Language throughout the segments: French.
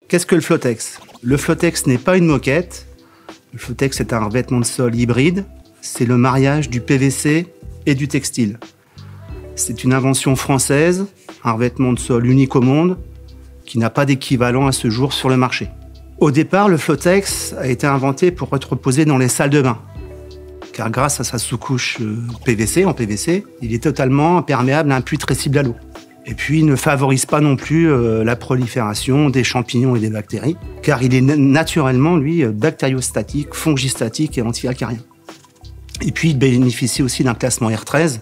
Qu'est-ce que le Flotex? Le Flotex n'est pas une moquette. Le Flotex est un revêtement de sol hybride. C'est le mariage du PVC et du textile. C'est une invention française, un revêtement de sol unique au monde, qui n'a pas d'équivalent à ce jour sur le marché. Au départ, le Flotex a été inventé pour être posé dans les salles de bain. Car grâce à sa sous-couche PVC, en PVC, il est totalement imperméable et imputrescible à l'eau. Et puis, il ne favorise pas non plus la prolifération des champignons et des bactéries, car il est naturellement, lui, bactériostatique, fongistatique et anti-acarien. Et puis, il bénéficie aussi d'un classement R13,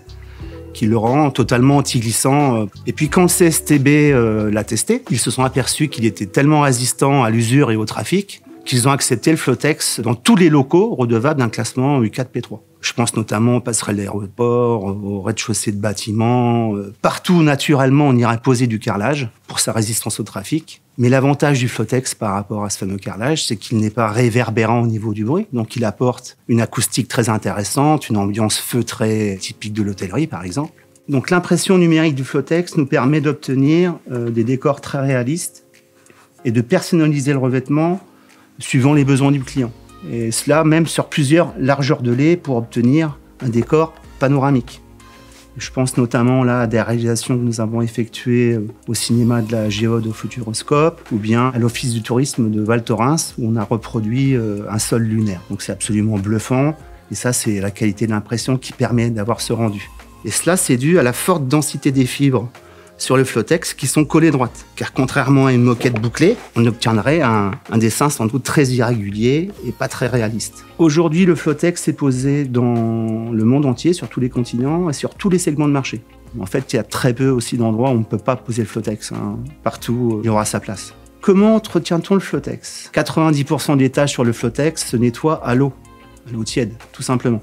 qui le rend totalement anti-glissant. Et puis, quand le CSTB l'a testé, ils se sont aperçus qu'il était tellement résistant à l'usure et au trafic qu'ils ont accepté le Flotex dans tous les locaux redevables d'un classement U4P3. Je pense notamment aux passerelles d'aéroport, au rez-de-chaussée de bâtiments. Partout, naturellement, on irait poser du carrelage pour sa résistance au trafic. Mais l'avantage du Flotex par rapport à ce fameux carrelage, c'est qu'il n'est pas réverbérant au niveau du bruit. Donc, il apporte une acoustique très intéressante, une ambiance feutrée typique de l'hôtellerie, par exemple. Donc, l'impression numérique du Flotex nous permet d'obtenir des décors très réalistes et de personnaliser le revêtement suivant les besoins du client. Et cela même sur plusieurs largeurs de lait pour obtenir un décor panoramique. Je pense notamment là à des réalisations que nous avons effectuées au cinéma de la Géode au Futuroscope ou bien à l'Office du tourisme de Val Thorens où on a reproduit un sol lunaire. Donc c'est absolument bluffant et ça c'est la qualité de l'impression qui permet d'avoir ce rendu. Et cela c'est dû à la forte densité des fibres sur le Flotex qui sont collées droites. Car contrairement à une moquette bouclée, on obtiendrait un dessin sans doute très irrégulier et pas très réaliste. Aujourd'hui, le Flotex est posé dans le monde entier, sur tous les continents et sur tous les segments de marché. En fait, il y a très peu aussi d'endroits où on ne peut pas poser le Flotex. Partout, il y aura sa place. Comment entretient-on le Flotex? 90% des tâches sur le Flotex se nettoient à l'eau tiède, tout simplement.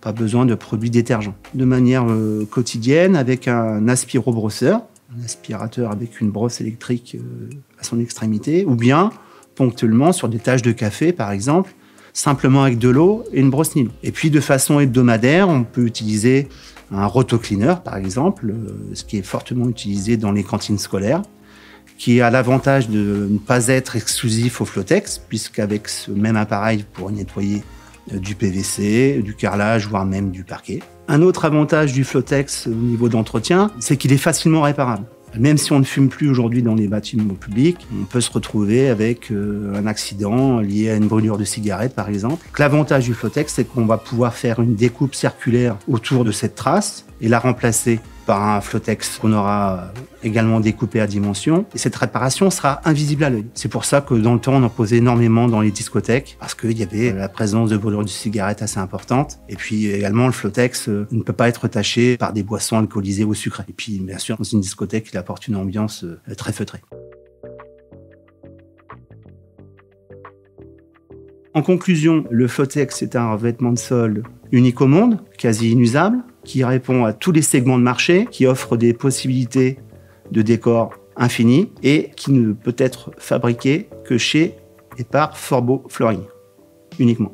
Pas besoin de produits détergents. De manière quotidienne, avec un aspirobrosseur, un aspirateur avec une brosse électrique à son extrémité, ou bien ponctuellement sur des taches de café, par exemple, simplement avec de l'eau et une brosse nylon. Et puis, de façon hebdomadaire, on peut utiliser un rotocleaner, par exemple, ce qui est fortement utilisé dans les cantines scolaires, qui a l'avantage de ne pas être exclusif au Flotex, puisqu'avec ce même appareil, vous pourrez nettoyer du PVC, du carrelage, voire même du parquet. Un autre avantage du Flotex au niveau d'entretien, c'est qu'il est facilement réparable. Même si on ne fume plus aujourd'hui dans les bâtiments publics, on peut se retrouver avec un accident lié à une brûlure de cigarette, par exemple. L'avantage du Flotex, c'est qu'on va pouvoir faire une découpe circulaire autour de cette trace et la remplacer par un Flotex qu'on aura également découpé à dimension. Et cette réparation sera invisible à l'œil. C'est pour ça que dans le temps, on en posait énormément dans les discothèques, parce qu'il y avait la présence de brûlures de cigarettes assez importante. Et puis également, le Flotex ne peut pas être taché par des boissons alcoolisées ou sucrées. Et puis, bien sûr, dans une discothèque, il apporte une ambiance très feutrée. En conclusion, le Flotex est un revêtement de sol unique au monde, quasi inusable, qui répond à tous les segments de marché, qui offre des possibilités de décor infinies et qui ne peut être fabriqué que chez et par Forbeau Flooring, uniquement.